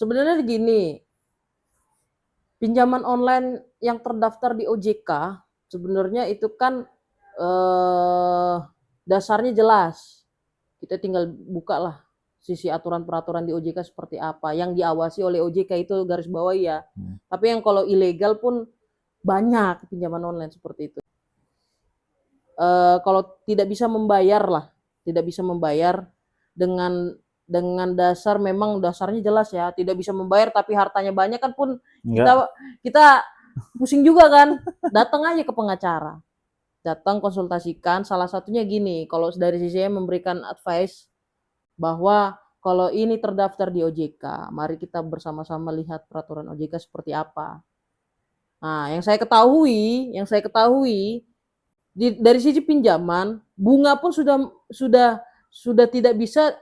Sebenarnya gini, pinjaman online yang terdaftar di OJK sebenarnya itu kan dasarnya jelas. Kita tinggal buka lah sisi aturan peraturan di OJK seperti apa. Yang diawasi oleh OJK itu garis bawah ya. Tapi yang kalau ilegal pun banyak pinjaman online seperti itu. Kalau tidak bisa membayar lah, tidak bisa membayar dengan dasar memang dasarnya jelas ya, tidak bisa membayar tapi hartanya banyak kan pun kita pusing juga kan. Datang aja ke pengacara, datang konsultasikan. Salah satunya gini, kalau dari sisi saya memberikan advice bahwa kalau ini terdaftar di OJK, mari kita bersama-sama lihat peraturan OJK seperti apa. Nah, yang saya ketahui dari sisi pinjaman, bunga pun sudah tidak bisa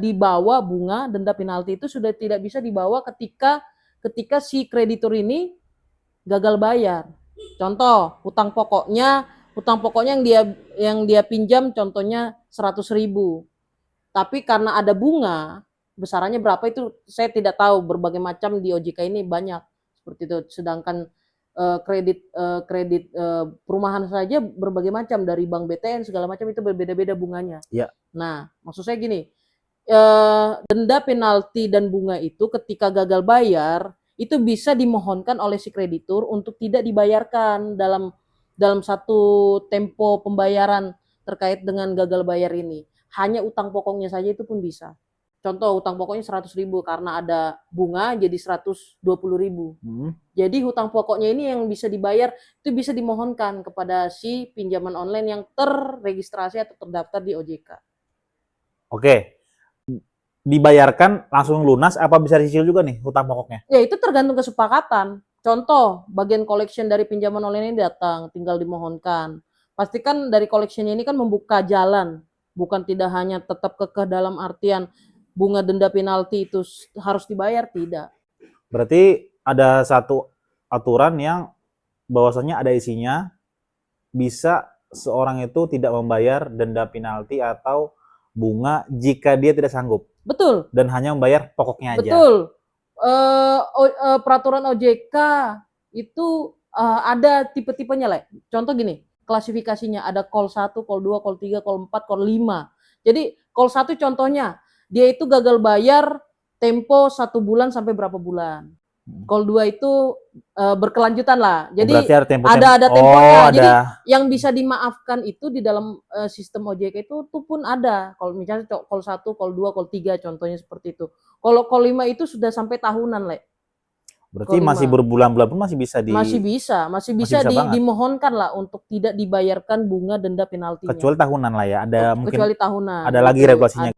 dibawa, bunga denda penalti itu sudah tidak bisa dibawa ketika si kreditur ini gagal bayar. Contoh, hutang pokoknya yang dia pinjam contohnya 100.000. Tapi karena ada bunga, besarannya berapa itu saya tidak tahu, berbagai macam di OJK ini banyak seperti itu. Sedangkan kredit perumahan saja berbagai macam, dari bank BTN segala macam itu berbeda-beda bunganya. Ya. Nah, maksud saya gini, denda penalti dan bunga itu ketika gagal bayar itu bisa dimohonkan oleh si kreditur untuk tidak dibayarkan dalam satu tempo pembayaran terkait dengan gagal bayar ini. Hanya utang pokoknya saja itu pun bisa. Contoh, utang pokoknya 100.000 karena ada bunga jadi 120.000. Jadi hutang pokoknya ini yang bisa dibayar itu bisa dimohonkan kepada si pinjaman online yang terregistrasi atau terdaftar di OJK. Oke. Dibayarkan langsung lunas apa bisa dicicil juga nih hutang pokoknya? Ya itu tergantung kesepakatan. Contoh, bagian collection dari pinjaman online ini datang, tinggal dimohonkan. Pastikan dari collectionnya ini kan membuka jalan, bukan tidak hanya tetap kekeh dalam artian bunga denda penalti itu harus dibayar, tidak. Berarti ada satu aturan yang bahwasanya ada isinya bisa seorang itu tidak membayar denda penalti atau bunga jika dia tidak sanggup. Betul. Dan hanya membayar pokoknya aja. Betul. Peraturan OJK itu ada tipe-tipenya lah. Contoh gini, klasifikasinya ada call 1, call 2, call 3, call 4, call 5. Jadi call 1 contohnya, dia itu gagal bayar tempo 1 bulan sampai berapa bulan. Call 2 itu berkelanjutan lah. Jadi ada temponya. Jadi yang bisa dimaafkan itu di dalam sistem OJK itu pun ada. Kalau misalnya call 1, call 2, call 3 contohnya seperti itu. Kalau call 5 itu sudah sampai tahunan, Le. Berarti masih berbulan-bulan pun masih bisa masih bisa dimohonkan lah untuk tidak dibayarkan bunga denda penaltinya. Kecuali tahunan lah ya. Ada mungkin kecuali tahunan. Ada lagi regulasinya.